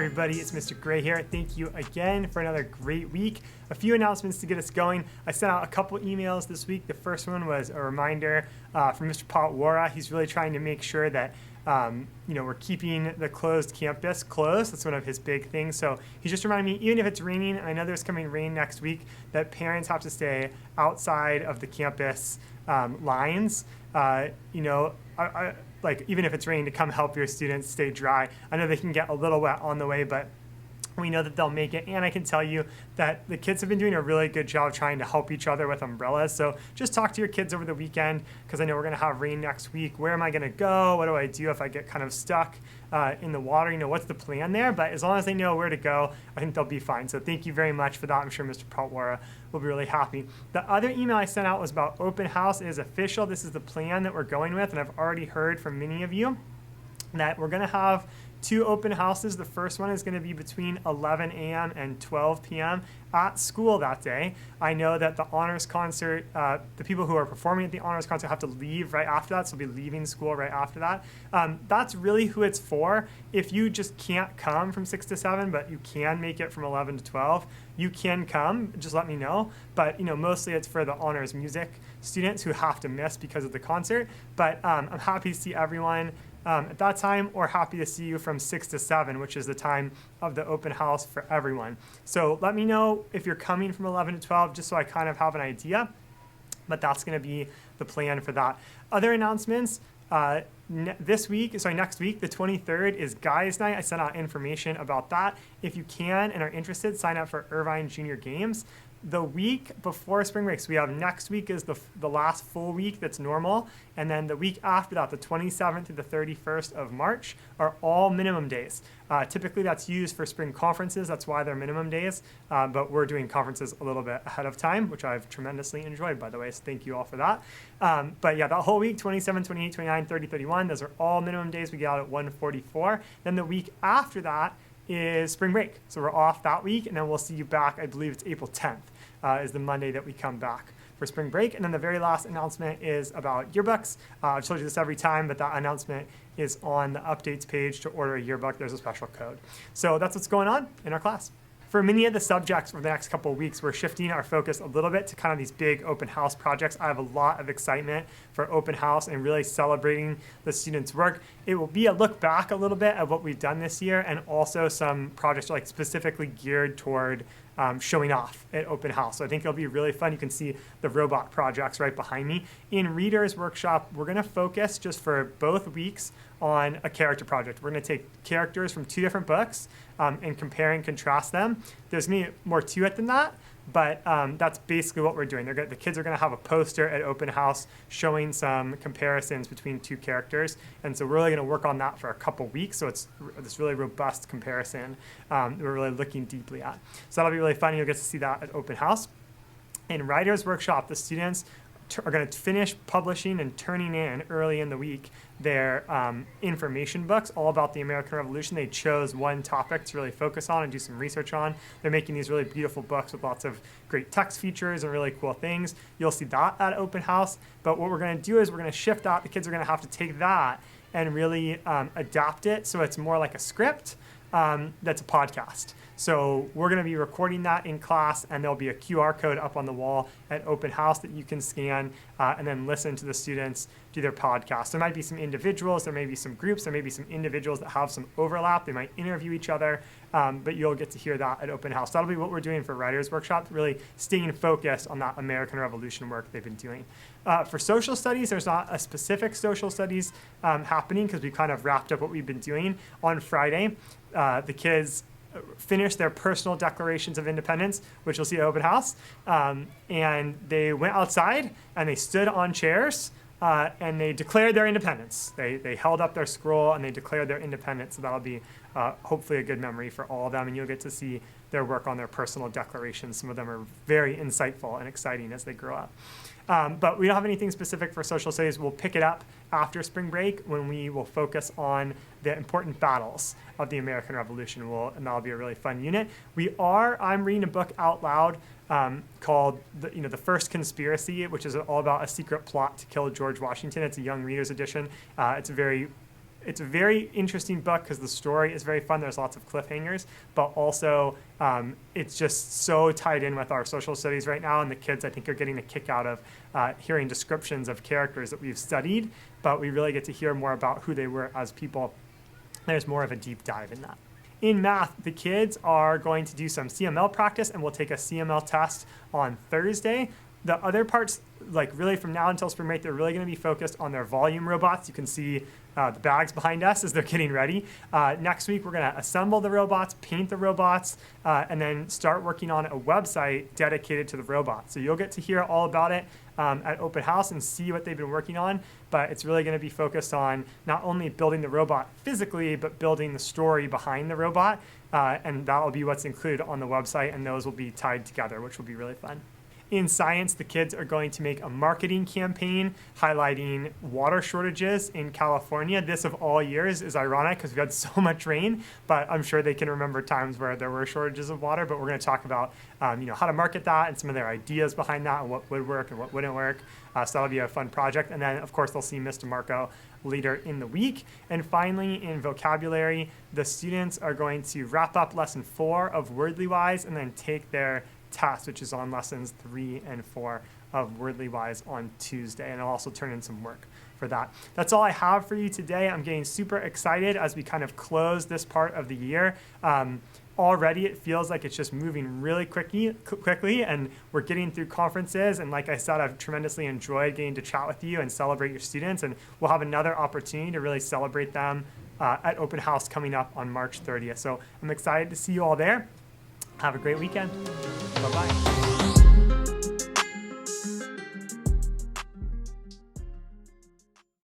everybody, it's Mr. Gray here. Thank you again for another great week. A few announcements to get us going. I sent out a couple emails this week. The first one was a reminder from Mr. Potwara. He's really trying to make sure that we're keeping the closed campus closed. That's one of his big things. So he's just reminding me, even if it's raining, and I know there's coming rain next week, that parents have to stay outside of the campus lines. Even if it's raining, to come help your students stay dry. I know they can get a little wet on the way, but we know that they'll make it. And I can tell you that the kids have been doing a really good job trying to help each other with umbrellas. So just talk to your kids over the weekend, because I know we're going to have rain next week. Where am I going to go? What do I do if I get kind of stuck in the water? What's the plan there? But as long as they know where to go, I think they'll be fine. So thank you very much for that. I'm sure Mr. Potwara will be really happy. The other email I sent out was about open house. It is official. This is the plan that we're going with. And I've already heard from many of you that we're going to have 2 open houses. The first one is going to be between 11 a.m. and 12 p.m. at school that day. I know that the honors concert, the people who are performing at the honors concert have to leave right after that, so they'll be leaving school right after that. That's really who it's for. If you just can't come from 6 to 7, but you can make it from 11 to 12, you can come. Just let me know. But mostly it's for the honors music students who have to miss because of the concert. But I'm happy to see everyone at that time, or happy to see you from 6 to 7, which is the time of the open house for everyone. So let me know if you're coming from 11 to 12, just so I kind of have an idea. But that's going to be the plan for that. Other announcements, next week, the 23rd, is Guys Night. I sent out information about that. If you can and are interested, sign up for Irvine Junior Games. The week before spring break, so we have next week is the last full week that's normal, and then the week after that, the 27th to the 31st of March, are all minimum days. Typically that's used for spring conferences, that's why they're minimum days, but we're doing conferences a little bit ahead of time, which I've tremendously enjoyed, by the way, so thank you all for that. But yeah, that whole week, 27, 28, 29, 30, 31, those are all minimum days. We get out at 1:44. Then the week after that is spring break. So we're off that week, and then we'll see you back, I believe it's April 10th is the Monday that we come back for spring break. And then the very last announcement is about yearbooks. I've told you this every time, but that announcement is on the updates page. To order a yearbook, there's a special code. So that's what's going on in our class. For many of the subjects for the next couple of weeks, we're shifting our focus a little bit to kind of these big open house projects. I have a lot of excitement for open house and really celebrating the students' work. It will be a look back a little bit at what we've done this year, and also some projects like specifically geared toward showing off at open house. So I think it'll be really fun. You can see the robot projects right behind me. In Reader's Workshop, we're going to focus just for both weeks on a character project. We're going to take characters from 2 different books and compare and contrast them. There's going to be more to it than that, but that's basically what we're doing. The kids are going to have a poster at open house showing some comparisons between 2 characters, and so we're really going to work on that for a couple weeks. So it's this really robust comparison we're really looking deeply at. So that'll be really fun. You'll get to see that at open house. In Writer's Workshop, the students are going to finish publishing and turning in early in the week their information books all about the American Revolution. They chose one topic to really focus on and do some research on. They're making these really beautiful books with lots of great text features and really cool things. You'll see that at open house. But what we're going to do is we're going to shift that. The kids are going to have to take that and really adapt it so it's more like a script that's a podcast. So we're going to be recording that in class, and there'll be a QR code up on the wall at open house that you can scan and then listen to the students do their podcast. There might be some individuals, there may be some groups, there may be some individuals that have some overlap. They might interview each other, but you'll get to hear that at open house. That'll be what we're doing for Writer's Workshop, really staying focused on that American Revolution work they've been doing. For social studies, there's not a specific social studies happening because we've kind of wrapped up what we've been doing. On Friday, the kids finished their personal declarations of independence, which you'll see at open house, and they went outside and they stood on chairs and they declared their independence. They held up their scroll and they declared their independence. So that'll be hopefully a good memory for all of them, and you'll get to see their work on their personal declarations. Some of them are very insightful and exciting as they grow up. But we don't have anything specific for social studies. We'll pick it up after spring break when we will focus on the important battles of the American Revolution, and that'll be a really fun unit. I'm reading a book out loud called The First Conspiracy, which is all about a secret plot to kill George Washington. It's a young reader's edition. It's a very it's a very interesting book because the story is very fun. There's lots of cliffhangers, but also it's just so tied in with our social studies right now, and the kids, I think, are getting a kick out of hearing descriptions of characters that we've studied, but we really get to hear more about who they were as people. There's more of a deep dive in that. In math, the kids are going to do some CML practice, and we'll take a CML test on Thursday. The other parts, like really from now until spring break, they're really going to be focused on their volume robots. You can see the bags behind us as they're getting ready. Next week, we're going to assemble the robots, paint the robots, and then start working on a website dedicated to the robots. So you'll get to hear all about it at Open House and see what they've been working on, but it's really going to be focused on not only building the robot physically, but building the story behind the robot, and that'll be what's included on the website, and those will be tied together, which will be really fun. In science, the kids are going to make a marketing campaign highlighting water shortages in California. This of all years is ironic because we've had so much rain, but I'm sure they can remember times where there were shortages of water. But we're going to talk about how to market that and some of their ideas behind that and what would work and what wouldn't work. So that'll be a fun project. And then, of course, they'll see Mr. Marco later in the week. And finally, in vocabulary, the students are going to wrap up lesson 4 of Wordly Wise and then take their test, which is on lessons 3 and 4 of Wordly Wise on Tuesday, and I'll also turn in some work for that. That's all I have for you today. I'm getting super excited as we kind of close this part of the year. Already it feels like it's just moving really quickly, and we're getting through conferences, and like I said, I've tremendously enjoyed getting to chat with you and celebrate your students, and we'll have another opportunity to really celebrate them at Open House coming up on March 30th. So I'm excited to see you all there. Have a great weekend. Bye-bye.